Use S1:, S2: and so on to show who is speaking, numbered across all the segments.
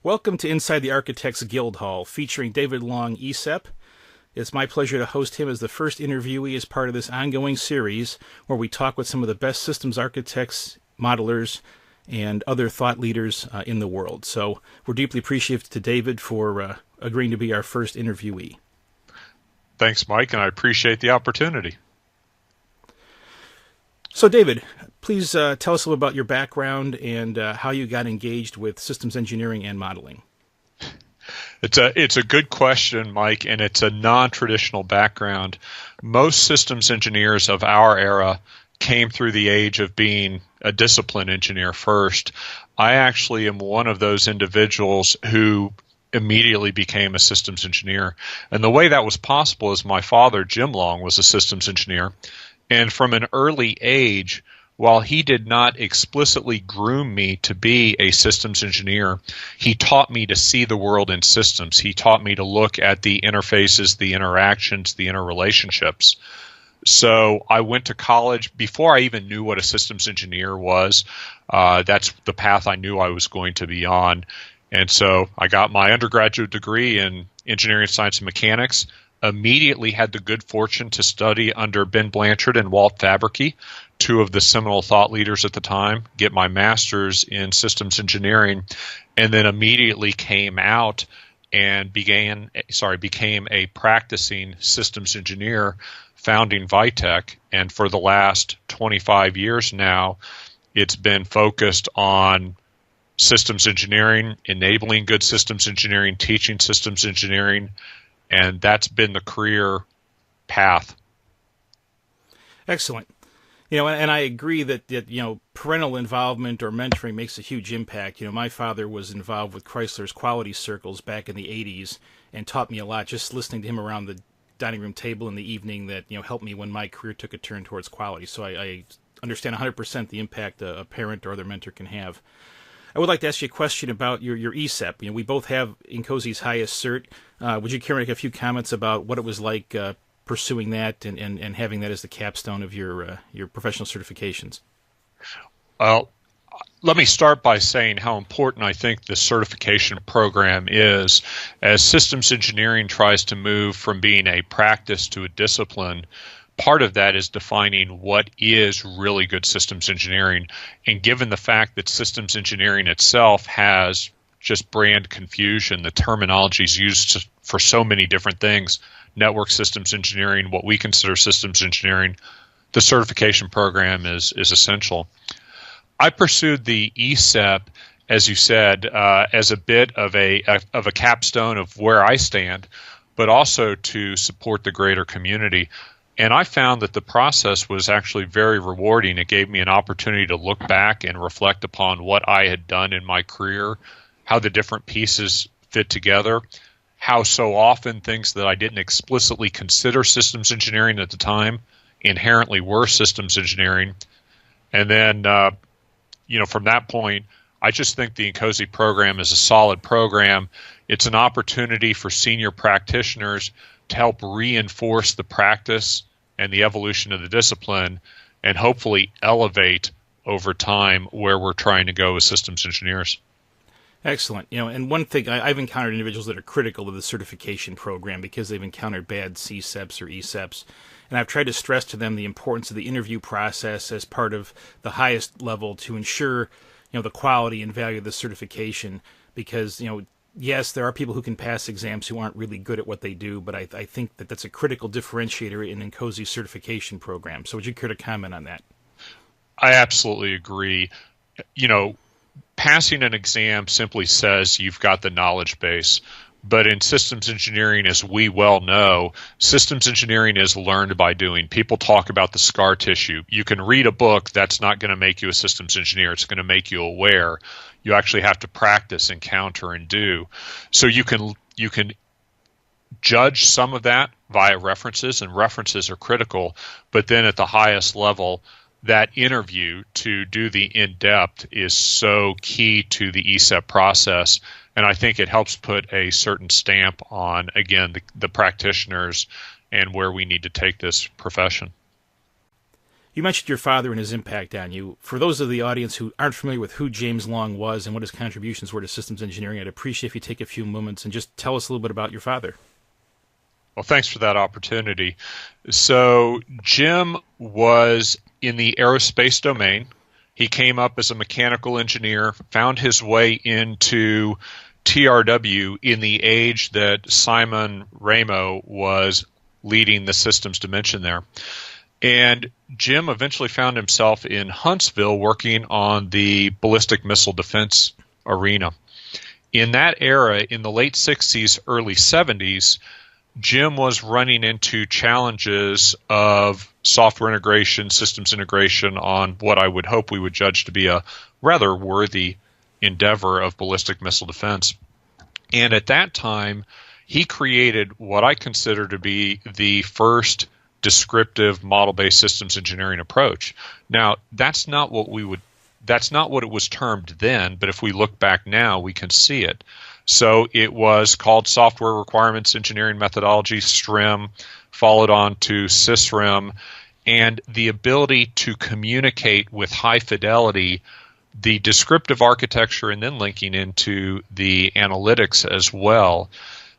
S1: Welcome to Inside the Architect's Guildhall, featuring David Long, ESEP. It's my pleasure to host him as the first interviewee as part of this ongoing series where we talk with some of the best systems architects, modelers, and other thought leaders in the world. So we're deeply appreciative to David for agreeing to be our first interviewee.
S2: Thanks, Mike, and I appreciate the opportunity.
S1: So, David, please tell us a little about your background and how you got engaged with systems engineering and modeling.
S2: It's a good question, Mike, and it's a non-traditional background. Most systems engineers of our era came through the age of being a discipline engineer first. I actually am one of those individuals who immediately became a systems engineer. And the way that was possible is my father, Jim Long, was a systems engineer. And from an early age, while he did not explicitly groom me to be a systems engineer, he taught me to see the world in systems. He taught me to look at the interfaces, the interactions, the interrelationships. So I went to college before I even knew what a systems engineer was. That's the path I knew I was going to be on. And so I got my undergraduate degree in engineering, science, and mechanics. Immediately had the good fortune to study under Ben Blanchard and Walt Fabrici, two of the seminal thought leaders at the time, get my master's in systems engineering, and then immediately came out and became a practicing systems engineer, founding Vitek. And for the last 25 years now, it's been focused on systems engineering, enabling good systems engineering, teaching systems engineering, and that's been the career path.
S1: Excellent. And I agree that parental involvement or mentoring makes a huge impact. My father was involved with Chrysler's quality circles back in the 80s and taught me a lot just listening to him around the dining room table in the evening that, helped me when my career took a turn towards quality. So I understand 100% the impact a parent or other mentor can have. I would like to ask you a question about your ESEP. We both have INCOSE's highest cert. Would you care to make a few comments about what it was like pursuing that and having that as the capstone of your professional certifications?
S2: Well, let me start by saying how important I think the certification program is. As systems engineering tries to move from being a practice to a discipline, part of that is defining what is really good systems engineering. And given the fact that systems engineering itself has just brand confusion, the terminology is used for so many different things, network systems engineering, what we consider systems engineering, the certification program is essential. I pursued the ESEP, as you said, as a bit of a capstone of where I stand, but also to support the greater community. And I found that the process was actually very rewarding. It gave me an opportunity to look back and reflect upon what I had done in my career, how the different pieces fit together, how so often things that I didn't explicitly consider systems engineering at the time inherently were systems engineering. And then, from that point, I just think the INCOSE program is a solid program. It's an opportunity for senior practitioners to help reinforce the practice and the evolution of the discipline and hopefully elevate over time where we're trying to go as systems engineers.
S1: Excellent. And one thing, I've encountered individuals that are critical of the certification program because they've encountered bad CSEPs or ESEPs. And I've tried to stress to them the importance of the interview process as part of the highest level to ensure, the quality and value of the certification because, yes, there are people who can pass exams who aren't really good at what they do, but I think that that's a critical differentiator in INCOSE's certification program. So would you care to comment on that?
S2: I absolutely agree. Passing an exam simply says you've got the knowledge base. But in systems engineering, as we well know, systems engineering is learned by doing. People talk about the scar tissue. You can read a book. That's not going to make you a systems engineer. It's going to make you aware. You actually have to practice, encounter, and do. So you can judge some of that via references, and references are critical. But then at the highest level, that interview to do the in-depth is so key to the ESEP process. And I think it helps put a certain stamp on, again, the practitioners and where we need to take this profession.
S1: You mentioned your father and his impact on you. For those of the audience who aren't familiar with who James Long was and what his contributions were to systems engineering, I'd appreciate if you take a few moments and just tell us a little bit about your father.
S2: Well, thanks for that opportunity. So Jim was in the aerospace domain. He came up as a mechanical engineer, found his way into TRW in the age that Simon Ramo was leading the systems dimension there. And Jim eventually found himself in Huntsville working on the ballistic missile defense arena. In that era, in the late 60s, early 70s, Jim was running into challenges of software integration, systems integration on what I would hope we would judge to be a rather worthy endeavor of ballistic missile defense. And at that time, he created what I consider to be the first descriptive model-based systems engineering approach. Now, that's not what it was termed then, but if we look back now, we can see it. So it was called Software Requirements Engineering Methodology, SREM, followed on to SysREM, and the ability to communicate with high fidelity the descriptive architecture and then linking into the analytics as well.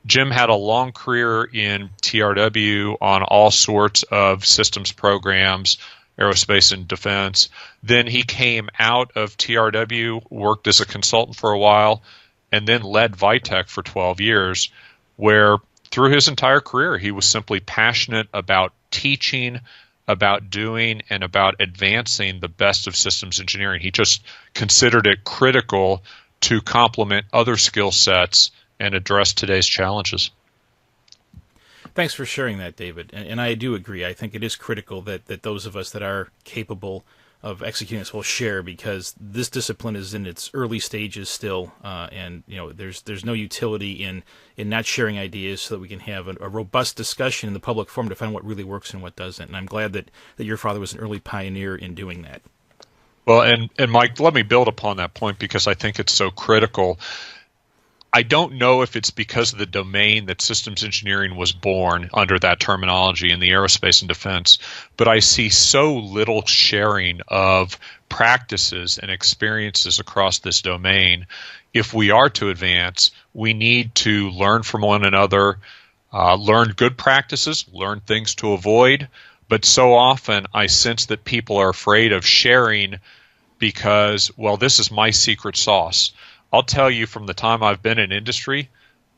S2: Jim had a long career in TRW on all sorts of systems programs, aerospace and defense. Then he came out of TRW, worked as a consultant for a while, and then led Vitek for 12 years, where through his entire career he was simply passionate about teaching, about doing, and about advancing the best of systems engineering. He just considered it critical to complement other skill sets and address today's challenges.
S1: Thanks for sharing that, David. And I do agree. I think it is critical that those of us that are capable of executing this will share, because this discipline is in its early stages still, and there's no utility in not sharing ideas so that we can have a robust discussion in the public forum to find what really works and what doesn't. And I'm glad that your father was an early pioneer in doing that.
S2: Well, and Mike, let me build upon that point because I think it's so critical. I don't know if it's because of the domain that systems engineering was born under that terminology in the aerospace and defense, but I see so little sharing of practices and experiences across this domain. If we are to advance, we need to learn from one another, learn good practices, learn things to avoid, but so often I sense that people are afraid of sharing because, well, this is my secret sauce. I'll tell you, from the time I've been in industry,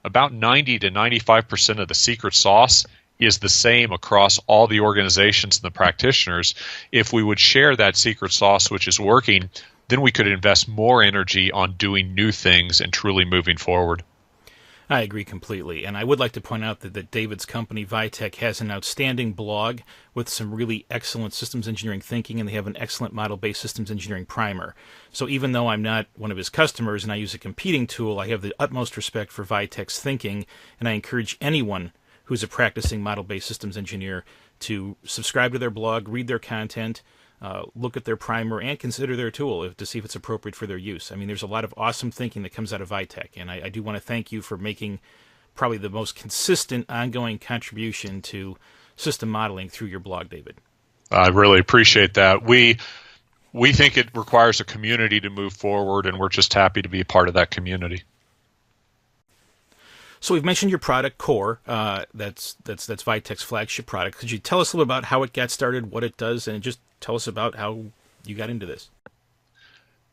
S2: about 90 to 95% of the secret sauce is the same across all the organizations and the practitioners. If we would share that secret sauce, which is working, then we could invest more energy on doing new things and truly moving forward.
S1: I agree completely. And I would like to point out that David's company, Vitek, has an outstanding blog with some really excellent systems engineering thinking, and they have an excellent model-based systems engineering primer. So even though I'm not one of his customers and I use a competing tool, I have the utmost respect for Vitek's thinking, and I encourage anyone who's a practicing model-based systems engineer to subscribe to their blog, read their content, look at their primer, and consider their tool to see if it's appropriate for their use. I mean, there's a lot of awesome thinking that comes out of Vitek, and I do want to thank you for making probably the most consistent, ongoing contribution to system modeling through your blog, David.
S2: I really appreciate that. We think it requires a community to move forward, and we're just happy to be a part of that community.
S1: So we've mentioned your product, Core. That's Vitek's flagship product. Could you tell us a little about how it got started, what it does, and just tell us about how you got into this?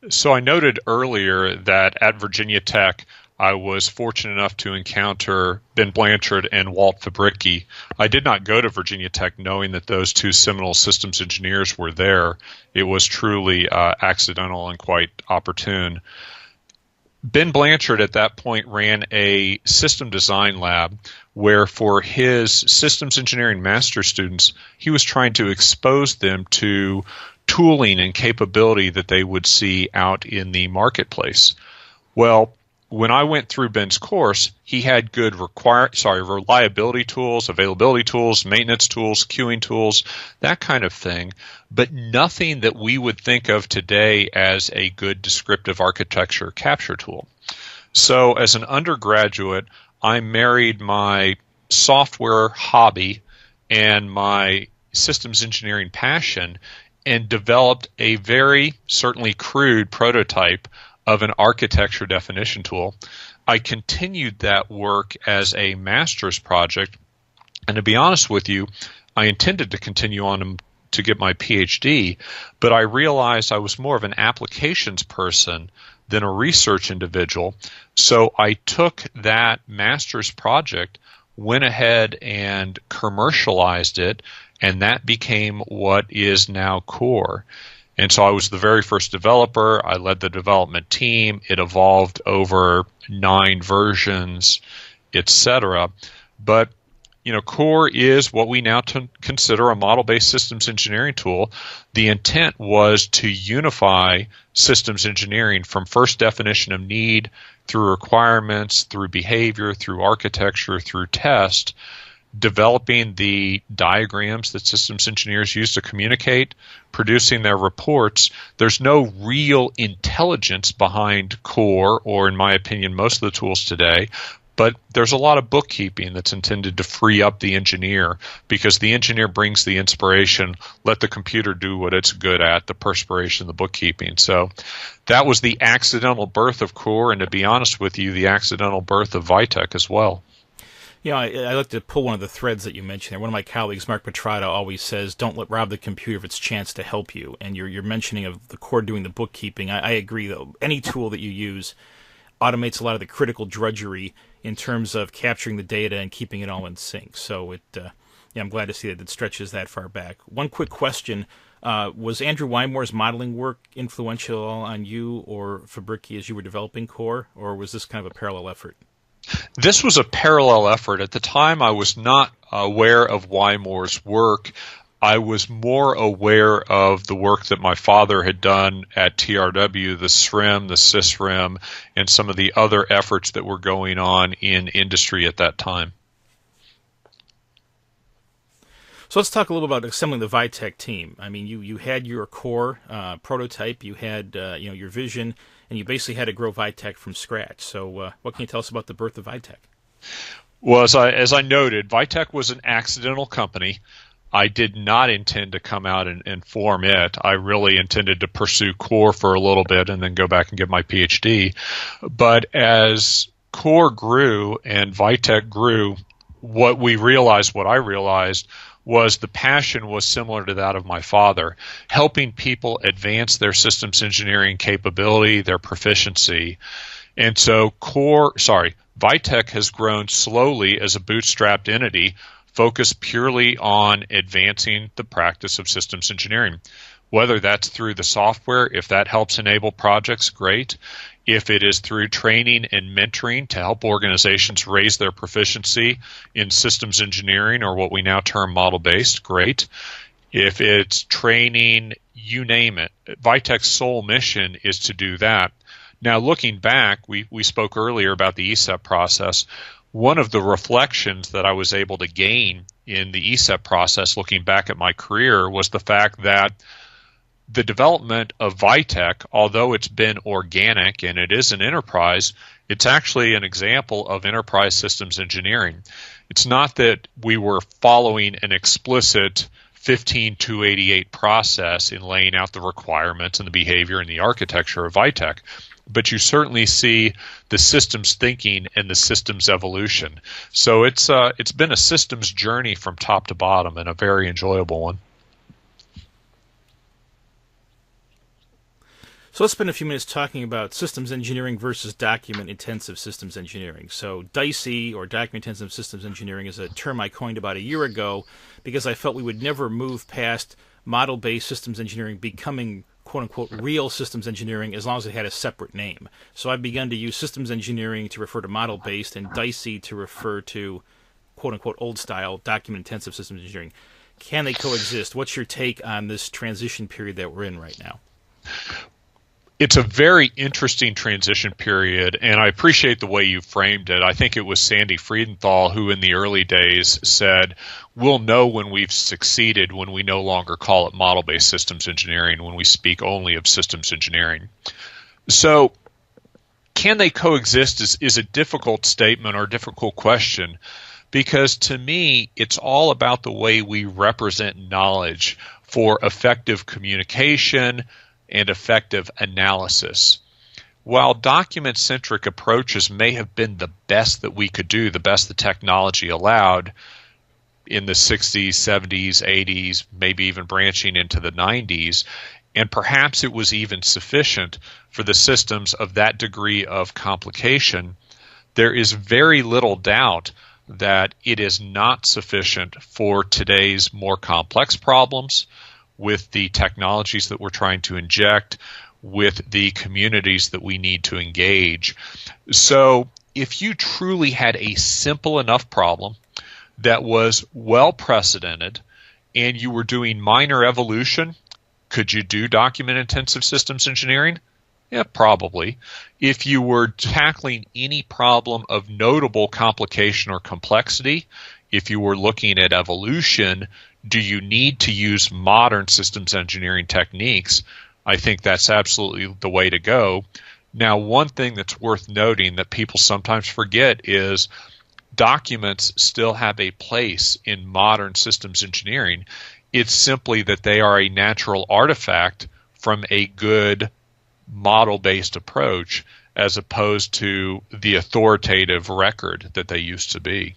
S2: So I noted earlier that at Virginia Tech, I was fortunate enough to encounter Ben Blanchard and Walt Fabricki. I did not go to Virginia Tech knowing that those two seminal systems engineers were there. It was truly accidental and quite opportune. Ben Blanchard at that point ran a system design lab where for his systems engineering master students, he was trying to expose them to tooling and capability that they would see out in the marketplace. Well, when I went through Ben's course, he had good reliability tools, availability tools, maintenance tools, queuing tools, that kind of thing, but nothing that we would think of today as a good descriptive architecture capture tool. So as an undergraduate, I married my software hobby and my systems engineering passion, and developed a very certainly crude prototype of an architecture definition tool. I continued that work as a master's project, and to be honest with you, I intended to continue on to get my PhD, but I realized I was more of an applications person than a research individual. So I took that master's project, went ahead and commercialized it, and that became what is now Core. And so I was the very first developer. I led the development team. It evolved over 9 versions, etc. But Core is what we now consider a model-based systems engineering tool. The intent was to unify systems engineering from first definition of need through requirements, through behavior, through architecture, through test, developing the diagrams that systems engineers use to communicate, producing their reports. There's no real intelligence behind Core, or in my opinion, most of the tools today. But there's a lot of bookkeeping that's intended to free up the engineer, because the engineer brings the inspiration, let the computer do what it's good at, the perspiration, the bookkeeping. So that was the accidental birth of Core, and to be honest with you, the accidental birth of Vitek as well.
S1: I like to pull one of the threads that you mentioned there. One of my colleagues, Mark Petrata, always says, don't rob the computer of its chance to help you. And you're mentioning of the Core doing the bookkeeping. I agree, though. Any tool that you use automates a lot of the critical drudgery in terms of capturing the data and keeping it all in sync. So I'm glad to see that it stretches that far back. One quick question. Was Andrew Wymore's modeling work influential on you or Fabrici as you were developing Core, or was this kind of a parallel effort?
S2: This was a parallel effort. At the time, I was not aware of Wymore's work. I was more aware of the work that my father had done at TRW, the SRIM, the SysRIM, and some of the other efforts that were going on in industry at that time.
S1: So let's talk a little about assembling the Vitek team. I mean, you had your Core prototype, you had your vision, and you basically had to grow Vitek from scratch. So what can you tell us about the birth of Vitek?
S2: Well, as I noted, Vitek was an accidental company. I did not intend to come out and form it. I really intended to pursue Core for a little bit and then go back and get my PhD. But as Core grew and Vitek grew, what I realized was the passion was similar to that of my father, helping people advance their systems engineering capability, their proficiency. And so Vitek has grown slowly as a bootstrapped entity, focused purely on advancing the practice of systems engineering. Whether that's through the software, if that helps enable projects, great. If it is through training and mentoring to help organizations raise their proficiency in systems engineering, or what we now term model-based, great. If it's training, you name it. Vitek's sole mission is to do that. Now, looking back, we spoke earlier about the ESEP process. One of the reflections that I was able to gain in the ESEP process, looking back at my career, was the fact that the development of Vitek, although it's been organic and it is an enterprise, it's actually an example of enterprise systems engineering. It's not that we were following an explicit 15288 process in laying out the requirements and the behavior and the architecture of Vitek, but you certainly see the systems thinking and the systems evolution. So it's been a systems journey from top to bottom, and a very enjoyable one.
S1: So let's spend a few minutes talking about systems engineering versus document-intensive systems engineering. So DICE, or document-intensive systems engineering, is a term I coined about a year ago because I felt we would never move past model-based systems engineering becoming quote-unquote real systems engineering as long as it had a separate name. So I've begun to use systems engineering to refer to model-based and DICE to refer to quote-unquote old-style document-intensive systems engineering. Can they coexist? What's your take on this transition period that we're in right now?
S2: It's a very interesting transition period, and I appreciate the way you framed it. I think it was Sandy Friedenthal who in the early days said, we'll know when we've succeeded when we no longer call it model-based systems engineering, when we speak only of systems engineering. So can they coexist is a difficult statement or a difficult question, because to me, it's all about the way we represent knowledge for effective communication and effective analysis. While document-centric approaches may have been the best that we could do, the best the technology allowed in the 60s, 70s, 80s, maybe even branching into the 90s, and perhaps it was even sufficient for the systems of that degree of complication, there is very little doubt that it is not sufficient for today's more complex problems with the technologies that we're trying to inject, with the communities that we need to engage. So if you truly had a simple enough problem that was well precedented and you were doing minor evolution, could you do document-intensive systems engineering? Yeah, probably. If you were tackling any problem of notable complication or complexity, if you were looking at evolution, do you need to use modern systems engineering techniques? I think that's absolutely the way to go. Now, one thing that's worth noting that people sometimes forget is documents still have a place in modern systems engineering. It's simply that they are a natural artifact from a good model-based approach as opposed to the authoritative record that they used to be.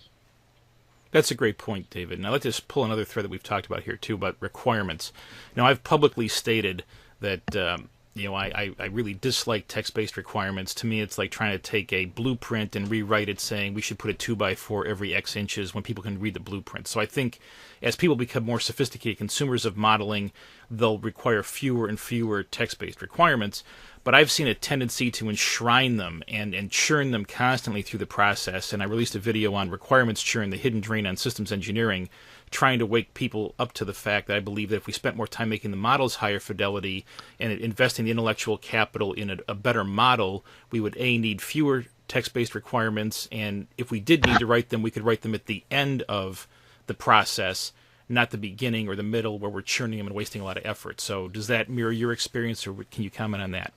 S1: That's a great point, David. Now let's just pull another thread that we've talked about here too, about requirements. Now I've publicly stated that I really dislike text-based requirements. To me, it's like trying to take a blueprint and rewrite it saying we should put a 2x4 every X inches when people can read the blueprint. So I think as people become more sophisticated consumers of modeling, they'll require fewer and fewer text-based requirements. But I've seen a tendency to enshrine them and churn them constantly through the process. And I released a video on requirements churn, the hidden drain on systems engineering, trying to wake people up to the fact that I believe that if we spent more time making the models higher fidelity and investing the intellectual capital in a better model, we would need fewer text-based requirements. And if we did need to write them, we could write them at the end of the process, not the beginning or the middle where we're churning them and wasting a lot of effort. So does that mirror your experience, or can you comment on that?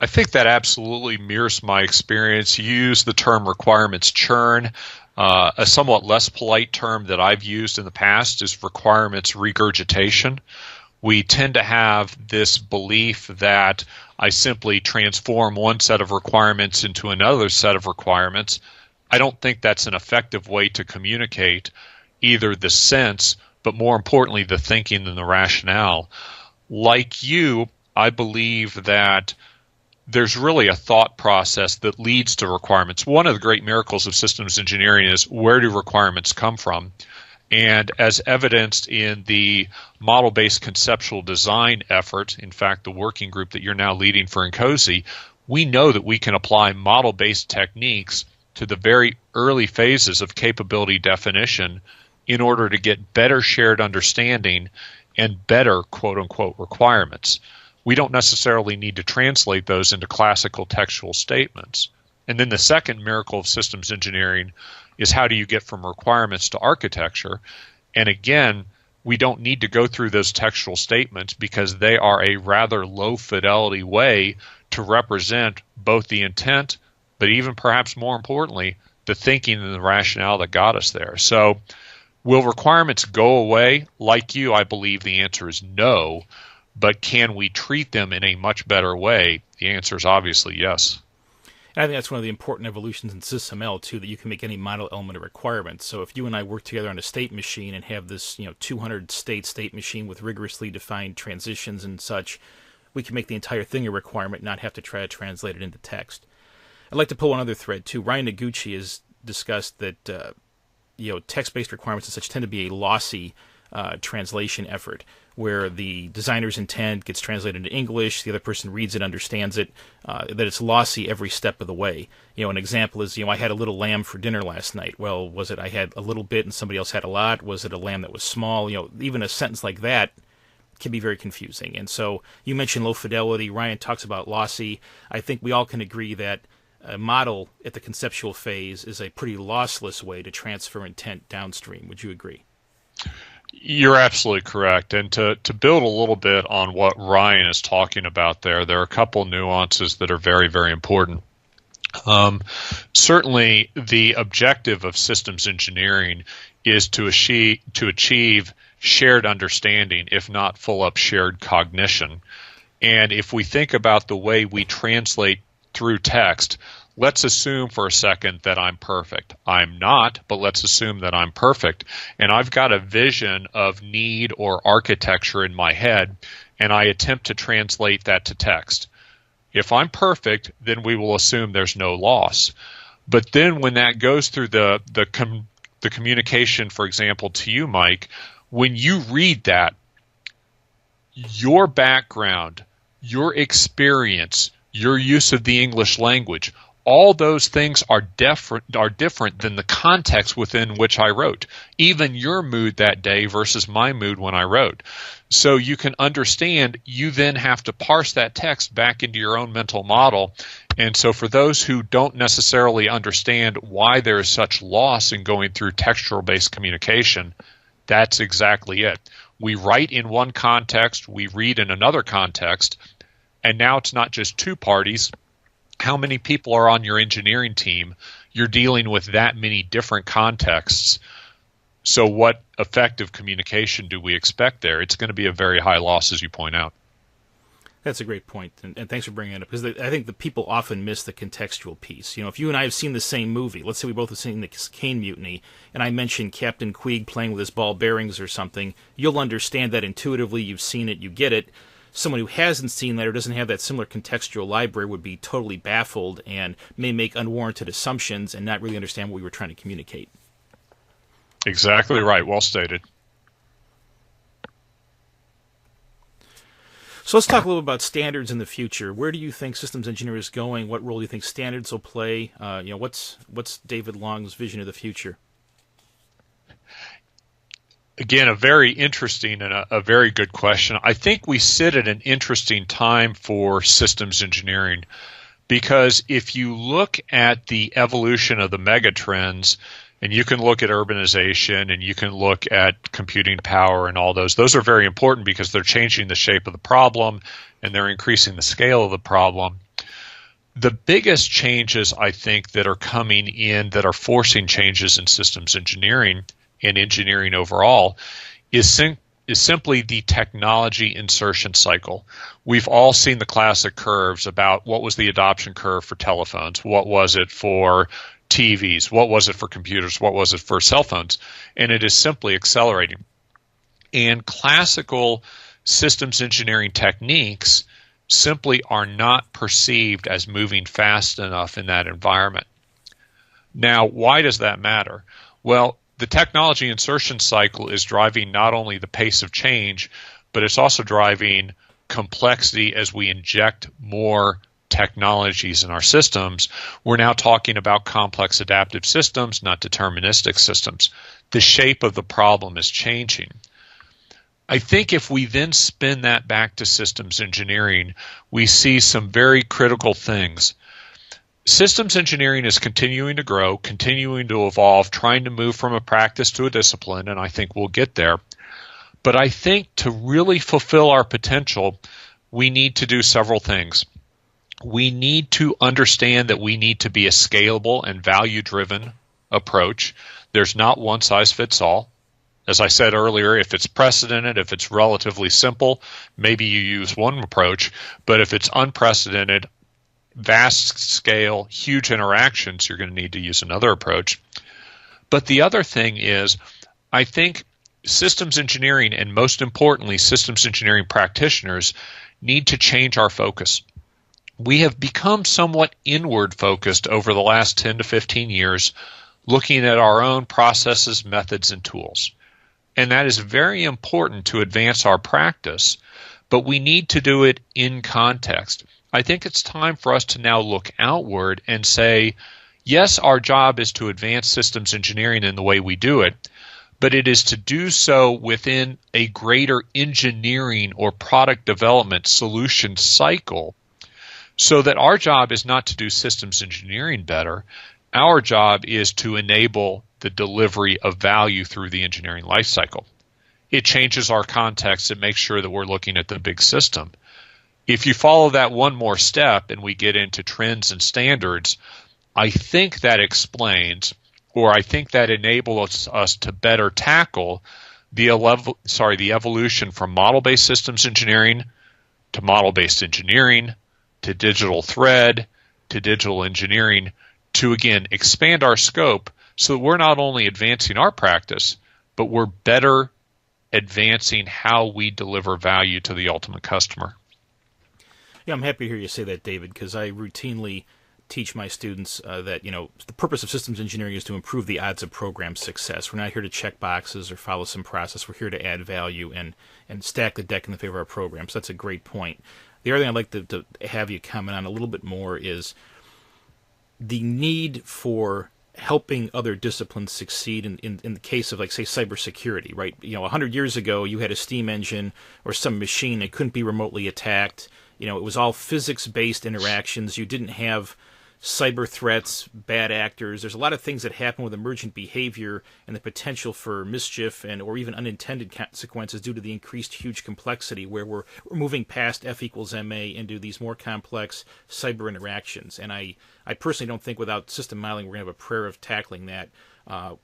S2: I think that absolutely mirrors my experience. You use the term requirements churn. A somewhat less polite term that I've used in the past is requirements regurgitation. We tend to have this belief that I simply transform one set of requirements into another set of requirements. I don't think that's an effective way to communicate either the sense, but more importantly, the thinking and the rationale. Like you, I believe that there's really a thought process that leads to requirements. One of the great miracles of systems engineering is, where do requirements come from? And as evidenced in the model-based conceptual design effort, in fact, the working group that you're now leading for NCOSE, we know that we can apply model-based techniques to the very early phases of capability definition in order to get better shared understanding and better quote-unquote requirements. We don't necessarily need to translate those into classical textual statements. And then the second miracle of systems engineering is, how do you get from requirements to architecture? And again, we don't need to go through those textual statements because they are a rather low fidelity way to represent both the intent, but even perhaps more importantly, the thinking and the rationale that got us there. So will requirements go away? Like you, I believe the answer is no. But can we treat them in a much better way? The answer is obviously yes.
S1: And I think that's one of the important evolutions in SysML too, that you can make any model element a requirement. So if you and I work together on a state machine and have this 200 state machine with rigorously defined transitions and such, we can make the entire thing a requirement, not have to try to translate it into text. I'd like to pull one other thread too. Ryan Noguchi has discussed that text-based requirements and such tend to be a lossy translation effort, where the designer's intent gets translated into English, the other person reads it, understands it, that it's lossy every step of the way. An example is, I had a little lamb for dinner last night. Well, was it I had a little bit and somebody else had a lot? Was it a lamb that was small? Even a sentence like that can be very confusing. And so you mentioned low fidelity. Ryan talks about lossy. I think we all can agree that a model at the conceptual phase is a pretty lossless way to transfer intent downstream. Would you agree?
S2: You're absolutely correct. And to build a little bit on what Ryan is talking about there are a couple nuances that are very, very important. Certainly, the objective of systems engineering is to achieve shared understanding, if not full up shared cognition. And if we think about the way we translate through text, let's assume for a second that I'm perfect. I'm not, but let's assume that I'm perfect. And I've got a vision of need or architecture in my head, and I attempt to translate that to text. If I'm perfect, then we will assume there's no loss. But then when that goes through the communication, for example, to you, Mike, when you read that, your background, your experience, your use of the English language, all those things are different than the context within which I wrote. Even your mood that day versus my mood when I wrote. So you can understand, you then have to parse that text back into your own mental model. And so for those who don't necessarily understand why there is such loss in going through textual-based communication, that's exactly it. We write in one context, we read in another context, and now it's not just two parties. How many people are on your engineering team? You're dealing with that many different contexts. So what effective communication do we expect there? It's going to be a very high loss, as you point out.
S1: That's a great point, and thanks for bringing it up, because I think the people often miss the contextual piece. You know, if you and I have seen the same movie, let's say we both have seen the Kane Mutiny, and I mention Captain Queeg playing with his ball bearings or something, you'll understand that intuitively, you've seen it, you get it. Someone who hasn't seen that or doesn't have that similar contextual library would be totally baffled and may make unwarranted assumptions and not really understand what we were trying to communicate.
S2: Exactly right. Well stated.
S1: So let's talk a little about standards in the future. Where do you think systems engineering is going? What role do you think standards will play? What's David Long's vision of the future?
S2: Again, a very interesting and a very good question. I think we sit at an interesting time for systems engineering, because if you look at the evolution of the megatrends, and you can look at urbanization and you can look at computing power and all those are very important because they're changing the shape of the problem and they're increasing the scale of the problem. The biggest changes, I think, that are coming in that are forcing changes in systems engineering and engineering overall is simply the technology insertion cycle. We've all seen the classic curves about what was the adoption curve for telephones, what was it for TVs, what was it for computers, what was it for cell phones, and it is simply accelerating. And classical systems engineering techniques simply are not perceived as moving fast enough in that environment. Now, why does that matter? Well, the technology insertion cycle is driving not only the pace of change, but it's also driving complexity as we inject more technologies in our systems. We're now talking about complex adaptive systems, not deterministic systems. The shape of the problem is changing. I think if we then spin that back to systems engineering, we see some very critical things. Systems engineering is continuing to grow, continuing to evolve, trying to move from a practice to a discipline, and I think we'll get there. But I think to really fulfill our potential, we need to do several things. We need to understand that we need to be a scalable and value-driven approach. There's not one size fits all. As I said earlier, if it's precedented, if it's relatively simple, maybe you use one approach. But if it's unprecedented, vast scale, huge interactions, you're going to need to use another approach. But the other thing is, I think systems engineering, and most importantly, systems engineering practitioners, need to change our focus. We have become somewhat inward focused over the last 10 to 15 years, looking at our own processes, methods, and tools. And that is very important to advance our practice, but we need to do it in context. I think it's time for us to now look outward and say, yes, our job is to advance systems engineering in the way we do it, but it is to do so within a greater engineering or product development solution cycle, so that our job is not to do systems engineering better. Our job is to enable the delivery of value through the engineering life cycle. It changes our context. It makes sure that we're looking at the big system. If you follow that one more step and we get into trends and standards, I think that explains, or I think that enables us to better tackle the evolution from model-based systems engineering to model-based engineering to digital thread to digital engineering to, again, expand our scope so that we're not only advancing our practice, but we're better advancing how we deliver value to the ultimate customer.
S1: Yeah, I'm happy to hear you say that, David, because I routinely teach my students that, the purpose of systems engineering is to improve the odds of program success. We're not here to check boxes or follow some process. We're here to add value and stack the deck in the favor of our program. So that's a great point. The other thing I'd like to have you comment on a little bit more is the need for helping other disciplines succeed in the case of, like, say, cybersecurity, right? 100 years ago, you had a steam engine or some machine that couldn't be remotely attacked. It was all physics-based interactions. You didn't have cyber threats, bad actors. There's a lot of things that happen with emergent behavior and the potential for mischief or even unintended consequences due to the increased huge complexity where we're moving past F equals MA into these more complex cyber interactions. And I personally don't think without system modeling we're going to have a prayer of tackling that.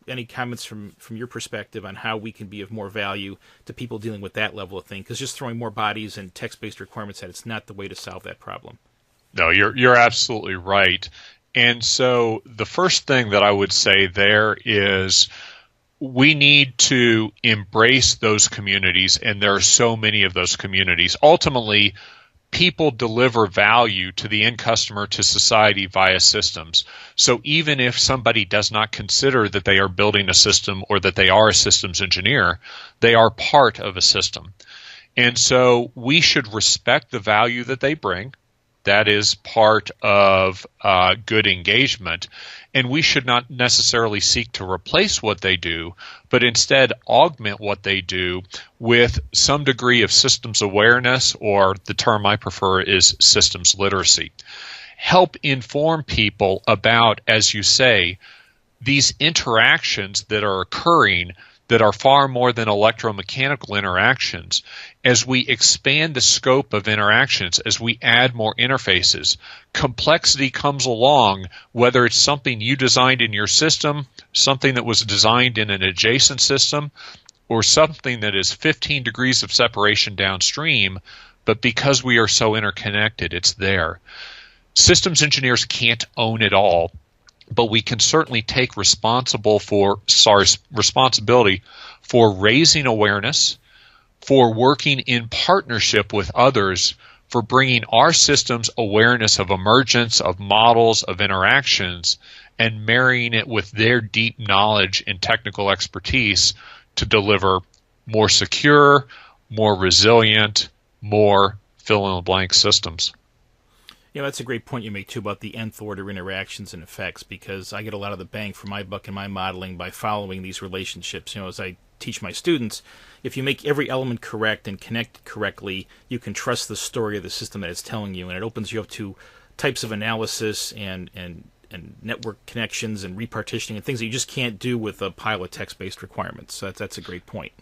S1: Any comments from your perspective on how we can be of more value to people dealing with that level of thing? Because just throwing more bodies and text-based requirements at it's not the way to solve that problem.
S2: No, you're absolutely right. And so the first thing that I would say there is we need to embrace those communities, and there are so many of those communities. Ultimately, people deliver value to the end customer, to society via systems. So even if somebody does not consider that they are building a system or that they are a systems engineer, they are part of a system. And so we should respect the value that they bring. That is part of good engagement. And we should not necessarily seek to replace what they do, but instead augment what they do with some degree of systems awareness, or the term I prefer is systems literacy. Help inform people about, as you say, these interactions that are occurring that are far more than electromechanical interactions. As we expand the scope of interactions, as we add more interfaces, complexity comes along, whether it's something you designed in your system, something that was designed in an adjacent system, or something that is 15 degrees of separation downstream, but because we are so interconnected, it's there. Systems engineers can't own it all, but we can certainly take responsibility for raising awareness, for working in partnership with others, for bringing our systems awareness of emergence, of models, of interactions, and marrying it with their deep knowledge and technical expertise to deliver more secure, more resilient, more fill-in-the-blank systems.
S1: That's a great point you make, too, about the nth order interactions and effects, because I get a lot of the bang for my buck in my modeling by following these relationships. As I teach my students, if you make every element correct and connect correctly, you can trust the story of the system that it's telling you, and it opens you up to types of analysis and network connections and repartitioning and things that you just can't do with a pile of text-based requirements. So that's a great point.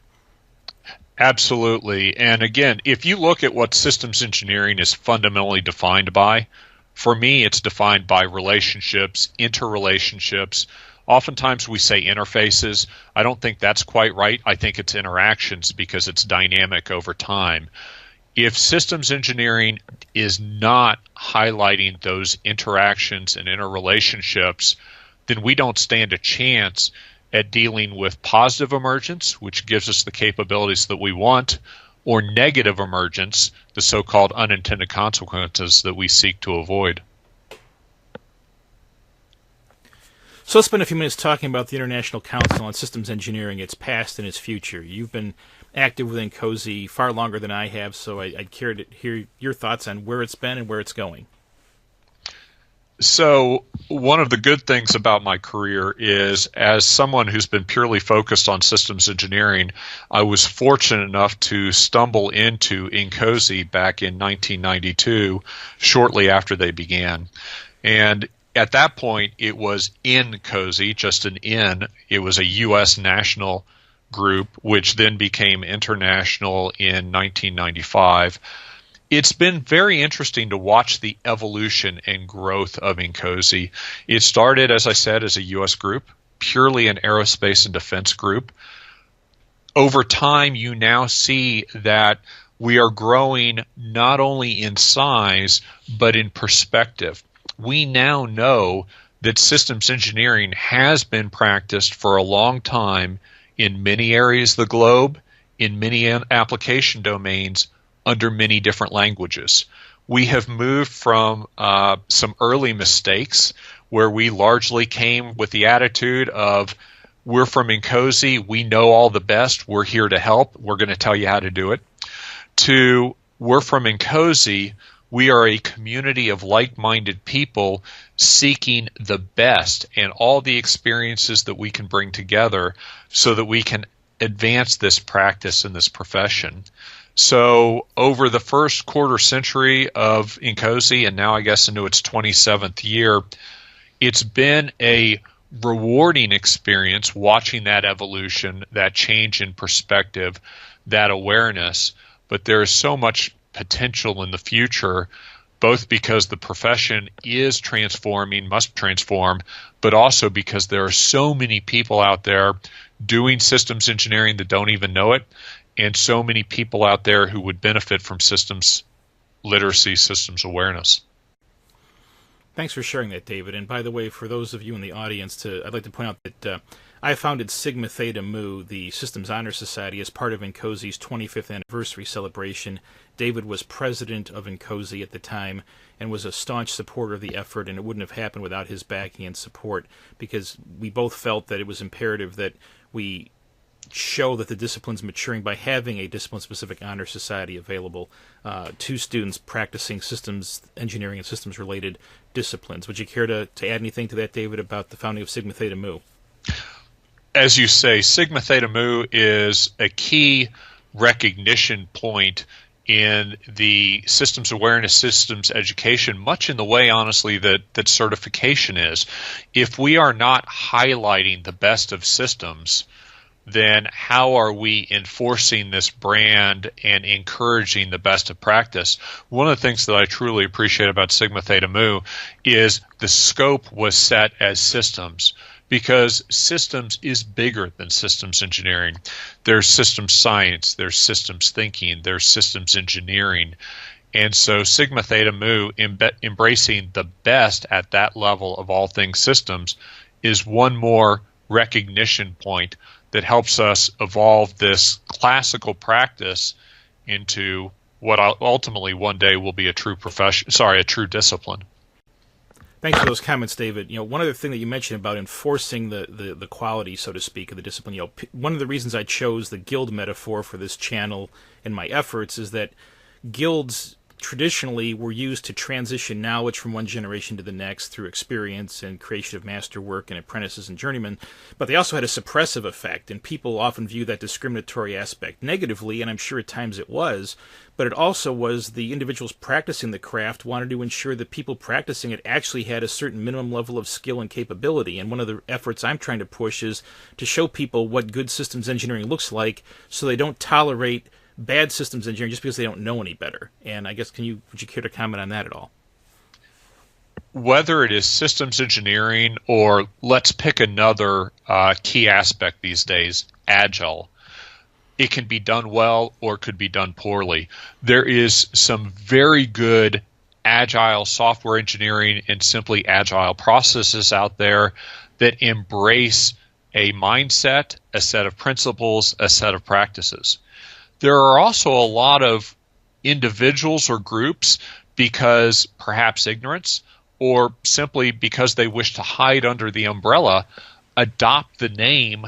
S2: Absolutely. And again, if you look at what systems engineering is fundamentally defined by, for me, it's defined by relationships, interrelationships. Oftentimes we say interfaces. I don't think that's quite right. I think it's interactions because it's dynamic over time. If systems engineering is not highlighting those interactions and interrelationships, then we don't stand a chance at dealing with positive emergence, which gives us the capabilities that we want, or negative emergence, the so-called unintended consequences that we seek to avoid.
S1: So let's spend a few minutes talking about the International Council on Systems Engineering, its past and its future. You've been active within COSI far longer than I have, so I'd care to hear your thoughts on where it's been and where it's going.
S2: So one of the good things about my career is, as someone who's been purely focused on systems engineering, I was fortunate enough to stumble into INCOSI back in 1992, shortly after they began. And at that point, it was INCOSI, just an N. It was a U.S. national group, which then became international in 1995. It's been very interesting to watch the evolution and growth of INCOSI. It started, as I said, as a U.S. group, purely an aerospace and defense group. over time, you now see that we are growing not only in size, but in perspective. We now know that systems engineering has been practiced for a long time in many areas of the globe, in many application domains, under many different languages. We have moved from some early mistakes where we largely came with the attitude of, we're from INCOSE, we know all the best, we're here to help, we're going to tell you how to do it, to we're from INCOSE, we are a community of like-minded people seeking the best and all the experiences that we can bring together so that we can advance this practice in this profession. So over the first quarter century of INCOSE, and now I guess into its 27th year, it's been a rewarding experience watching that evolution, that change in perspective, that awareness. But there is so much potential in the future, both because the profession is transforming, must transform, but also because there are so many people out there doing systems engineering that don't even know it, and so many people out there who would benefit from systems literacy, systems awareness.
S1: Thanks for sharing that, David. And by the way, for those of you in the audience, I'd like to point out that I founded Sigma Theta Mu, the Systems Honor Society, as part of INCOSE's 25th anniversary celebration. David was president of INCOSE at the time and was a staunch supporter of the effort, and it wouldn't have happened without his backing and support, because we both felt that it was imperative that we show that the discipline's maturing by having a discipline-specific honor society available to students practicing systems engineering and systems-related disciplines. Would you care to add anything to that, David, about the founding of Sigma Theta Mu?
S2: As you say, Sigma Theta Mu is a key recognition point in the systems awareness, systems education, much in the way, honestly, that certification is. If we are not highlighting the best of systems, then how are we enforcing this brand and encouraging the best of practice? One of the things that I truly appreciate about Sigma Theta Mu is the scope was set as systems, because systems is bigger than systems engineering. There's systems science, there's systems thinking, there's systems engineering. And so Sigma Theta Mu, embracing the best at that level of all things systems, is one more recognition point that helps us evolve this classical practice into what ultimately one day will be a true discipline.
S1: Thanks for those comments, David. One other thing that you mentioned about enforcing the quality, so to speak, of the discipline. One of the reasons I chose the guild metaphor for this channel in my efforts is that guilds traditionally were used to transition knowledge from one generation to the next through experience and creation of masterwork and apprentices and journeymen, but they also had a suppressive effect, and people often view that discriminatory aspect negatively, and I'm sure at times it was, but it also was the individuals practicing the craft wanted to ensure that people practicing it actually had a certain minimum level of skill and capability, and one of the efforts I'm trying to push is to show people what good systems engineering looks like so they don't tolerate bad systems engineering just because they don't know any better. And I guess would you care to comment on that at all?
S2: Whether it is systems engineering or let's pick another key aspect these days, agile, it can be done well or could be done poorly. There is some very good agile software engineering and simply agile processes out there that embrace a mindset, a set of principles, a set of practices. There are also a lot of individuals or groups, because perhaps ignorance or simply because they wish to hide under the umbrella, adopt the name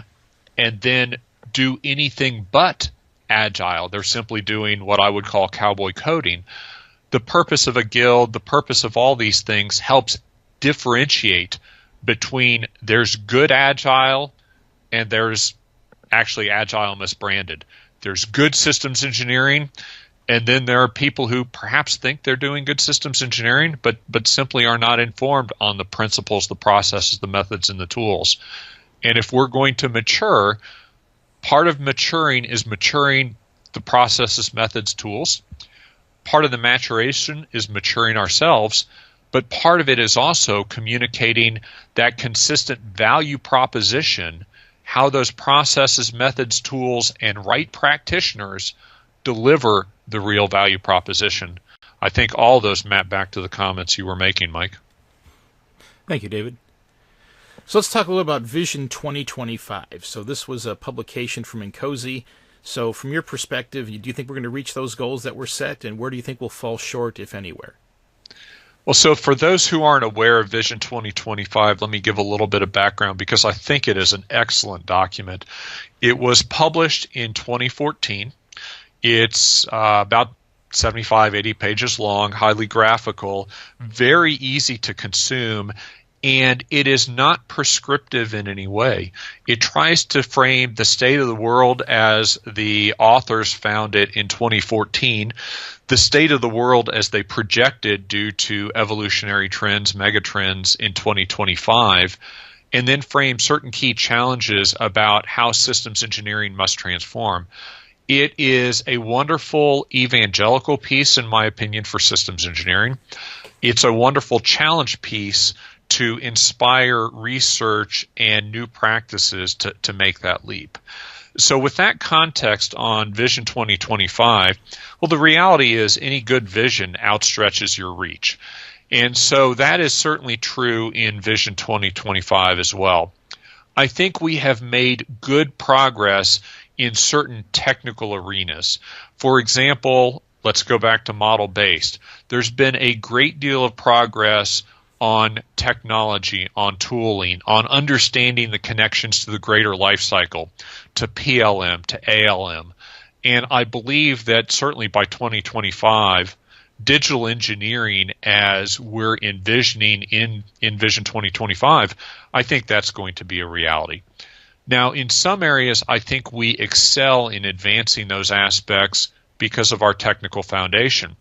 S2: and then do anything but agile. They're simply doing what I would call cowboy coding. The purpose of a guild, the purpose of all these things helps differentiate between there's good agile and there's actually agile misbranded. There's good systems engineering, and then there are people who perhaps think they're doing good systems engineering, but simply are not informed on the principles, the processes, the methods, and the tools. And if we're going to mature, part of maturing is maturing the processes, methods, tools. Part of the maturation is maturing ourselves, but part of it is also communicating that consistent value proposition how those processes, methods, tools, and right practitioners deliver the real value proposition. I think all those map back to the comments you were making, Mike.
S1: Thank you, David. So let's talk a little about Vision 2025. So this was a publication from Incosi. So from your perspective, do you think we're going to reach those goals that were set, and where do you think we'll fall short, if anywhere?
S2: Well, so for those who aren't aware of Vision 2025, let me give a little bit of background because I think it is an excellent document. It was published in 2014. It's about 75, 80 pages long, highly graphical, very easy to consume, and it is not prescriptive in any way. It tries to frame the state of the world as the authors found it in 2014, the state of the world as they projected due to evolutionary trends, megatrends in 2025, and then frame certain key challenges about how systems engineering must transform. It is a wonderful evangelical piece, in my opinion, for systems engineering. It's a wonderful challenge piece to inspire research and new practices to make that leap. So with that context on Vision 2025, well, the reality is any good vision outstretches your reach. And so that is certainly true in Vision 2025 as well. I think we have made good progress in certain technical arenas. For example, let's go back to model-based. There's been a great deal of progress on technology, on tooling, on understanding the connections to the greater life cycle, to PLM, to ALM. And I believe that certainly by 2025, digital engineering, as we're envisioning in Vision 2025, I think that's going to be a reality. Now, in some areas, I think we excel in advancing those aspects because of our technical foundation.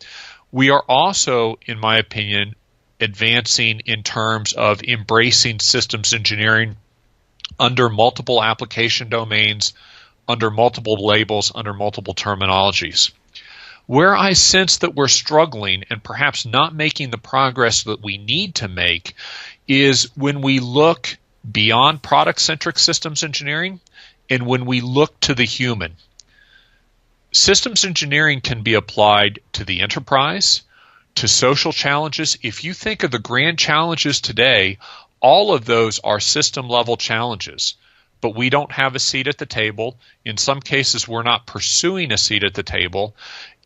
S2: We are also, in my opinion, advancing in terms of embracing systems engineering under multiple application domains, under multiple labels, under multiple terminologies. Where I sense that we're struggling and perhaps not making the progress that we need to make is when we look beyond product-centric systems engineering and when we look to the human. Systems engineering can be applied to the enterprise, to social challenges. If you think of the grand challenges today, all of those are system-level challenges. But we don't have a seat at the table. In some cases, we're not pursuing a seat at the table.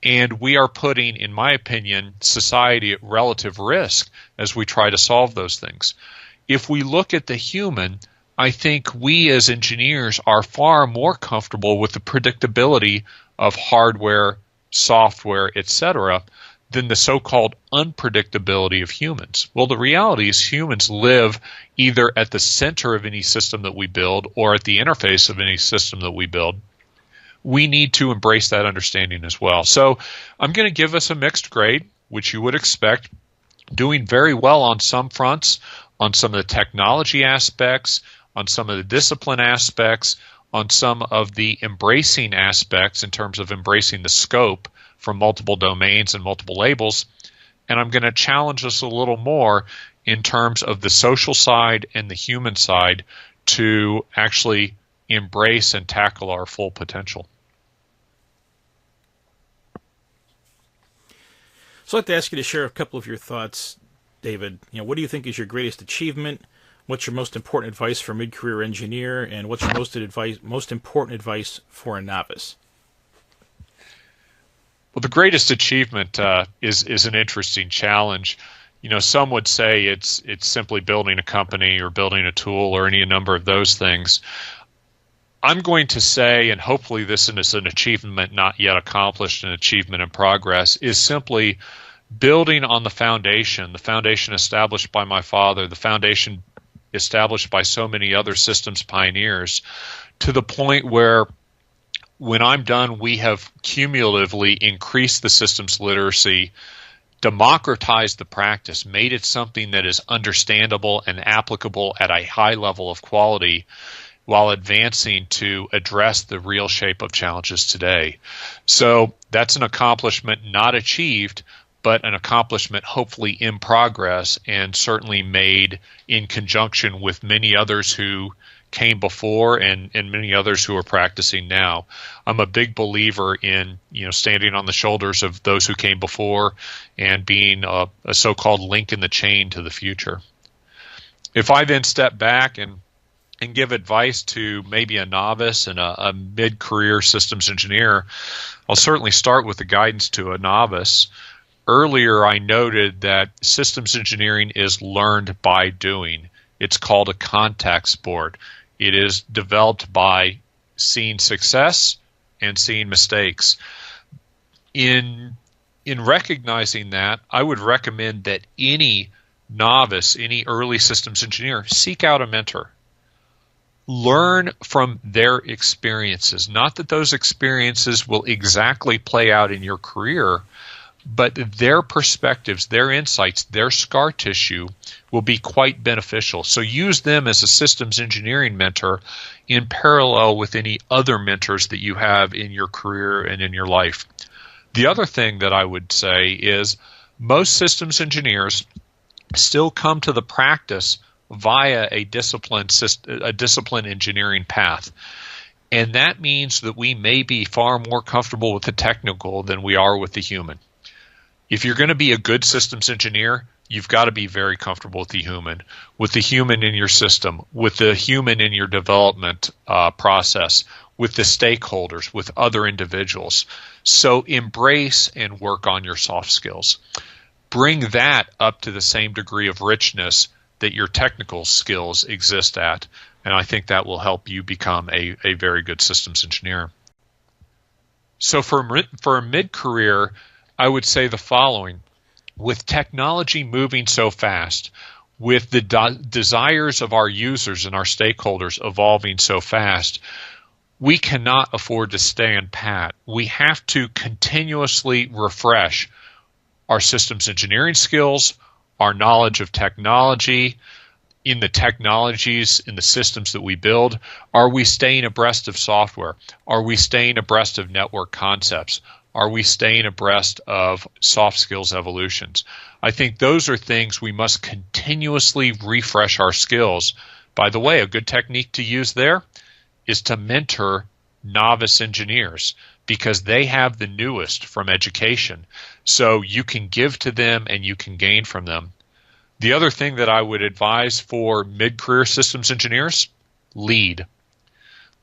S2: And we are putting, in my opinion, society at relative risk as we try to solve those things. If we look at the human, I think we as engineers are far more comfortable with the predictability of hardware, software, etc., than the so-called unpredictability of humans. Well, the reality is humans live either at the center of any system that we build or at the interface of any system that we build. We need to embrace that understanding as well. So I'm going to give us a mixed grade, which you would expect, doing very well on some fronts, on some of the technology aspects, on some of the discipline aspects, on some of the embracing aspects in terms of embracing the scope from multiple domains and multiple labels. And I'm going to challenge us a little more in terms of the social side and the human side to actually embrace and tackle our full potential.
S1: So I'd like to ask you to share a couple of your thoughts, David. What do you think is your greatest achievement? What's your most important advice for a mid-career engineer? And what's your most important advice for a novice?
S2: Well, the greatest achievement is an interesting challenge. Some would say it's simply building a company or building a tool or any number of those things. I'm going to say, and hopefully this is an achievement not yet accomplished, an achievement in progress, is simply building on the foundation established by my father, the foundation established by so many other systems pioneers, to the point where when I'm done, we have cumulatively increased the systems literacy, democratized the practice, made it something that is understandable and applicable at a high level of quality while advancing to address the real shape of challenges today. So that's an accomplishment not achieved, but an accomplishment hopefully in progress and certainly made in conjunction with many others who came before and many others who are practicing now. I'm a big believer in standing on the shoulders of those who came before and being a so-called link in the chain to the future. If I then step back and give advice to maybe a novice and a mid-career systems engineer, I'll certainly start with the guidance to a novice. Earlier, I noted that systems engineering is learned by doing. It's called a contact sport. It is developed by seeing success and seeing mistakes. In recognizing that, I would recommend that any novice, any early systems engineer, seek out a mentor. Learn from their experiences. Not that those experiences will exactly play out in your career, but their perspectives, their insights, their scar tissue will be quite beneficial. So use them as a systems engineering mentor in parallel with any other mentors that you have in your career and in your life. The other thing that I would say is most systems engineers still come to the practice via a discipline engineering path. And that means that we may be far more comfortable with the technical than we are with the human. If you're going to be a good systems engineer, you've got to be very comfortable with the human in your system, with the human in your development process, with the stakeholders, with other individuals. So embrace and work on your soft skills. Bring that up to the same degree of richness that your technical skills exist at, and I think that will help you become a very good systems engineer. So for a mid-career, I would say the following. With technology moving so fast, with the desires of our users and our stakeholders evolving so fast, we cannot afford to stand pat. We have to continuously refresh our systems engineering skills, our knowledge of technology, in the technologies, in the systems that we build. Are we staying abreast of software? Are we staying abreast of network concepts? Are we staying abreast of soft skills evolutions? I think those are things we must continuously refresh our skills. By the way, a good technique to use there is to mentor novice engineers because they have the newest from education. So you can give to them and you can gain from them. The other thing that I would advise for mid-career systems engineers, lead.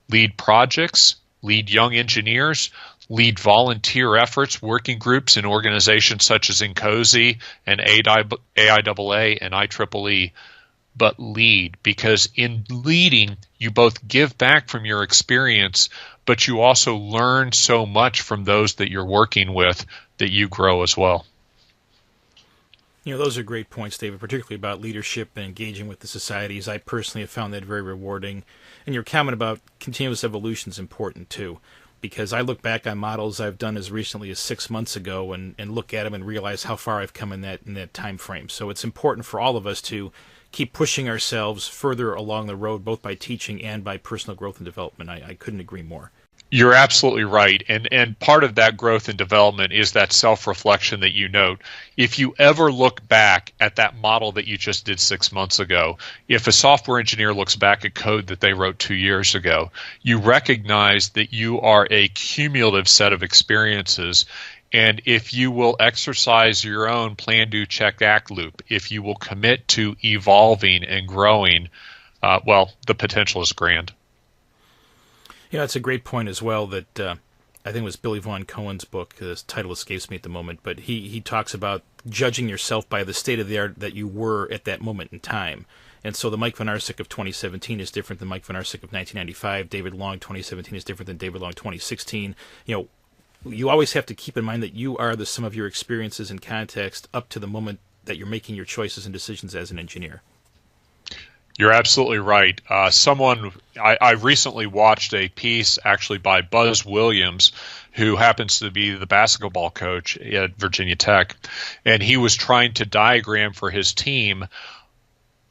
S2: Lead projects, lead young engineers, lead volunteer efforts, working groups in organizations such as INCOSE and AIAA and IEEE, but lead, because in leading, you both give back from your experience, but you also learn so much from those that you're working with that you grow as well.
S1: Those are great points, David, particularly about leadership and engaging with the societies. I personally have found that very rewarding. And your comment about continuous evolution is important, too, because I look back on models I've done as recently as 6 months ago and look at them and realize how far I've come in that time frame. So it's important for all of us to keep pushing ourselves further along the road, both by teaching and by personal growth and development. I couldn't agree more.
S2: You're absolutely right. And part of that growth and development is that self-reflection that you note. If you ever look back at that model that you just did 6 months ago, if a software engineer looks back at code that they wrote 2 years ago, you recognize that you are a cumulative set of experiences. And if you will exercise your own plan, do, check, act loop, if you will commit to evolving and growing, the potential is grand.
S1: It's a great point as well that I think it was Billy Vaughan Cohen's book. His title escapes me at the moment, but he talks about judging yourself by the state of the art that you were at that moment in time. And so the Mike Van Arsik of 2017 is different than Mike Van Arsik of 1995. David Long 2017 is different than David Long 2016. You always have to keep in mind that you are the sum of your experiences and context up to the moment that you're making your choices and decisions as an engineer.
S2: You're absolutely right. I recently watched a piece actually by Buzz Williams, who happens to be the basketball coach at Virginia Tech, and he was trying to diagram for his team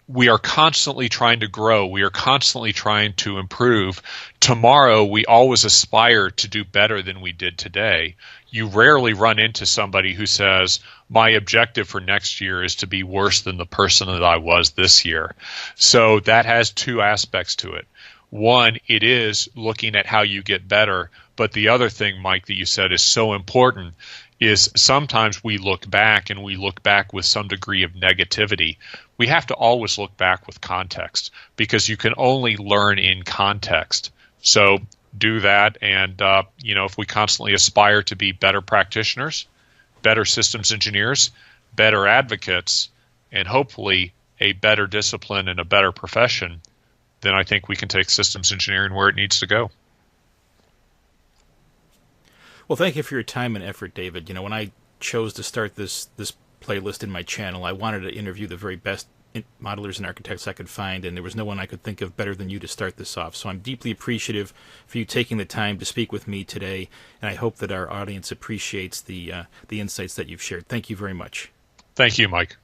S2: we are constantly trying to grow. We are constantly trying to improve. Tomorrow, we always aspire to do better than we did today. You rarely run into somebody who says, my objective for next year is to be worse than the person that I was this year. So that has two aspects to it. One, it is looking at how you get better. But the other thing, Mike, that you said is so important is sometimes we look back and we look back with some degree of negativity. We have to always look back with context because you can only learn in context. So do that. And, if we constantly aspire to be better practitioners, better systems engineers, better advocates, and hopefully a better discipline and a better profession, then I think we can take systems engineering where it needs to go.
S1: Well, thank you for your time and effort, David. When I chose to start this playlist in my channel, I wanted to interview the very best modelers and architects I could find, and there was no one I could think of better than you to start this off. So I'm deeply appreciative for you taking the time to speak with me today, and I hope that our audience appreciates the insights that you've shared. Thank you very much.
S2: Thank you, Mike.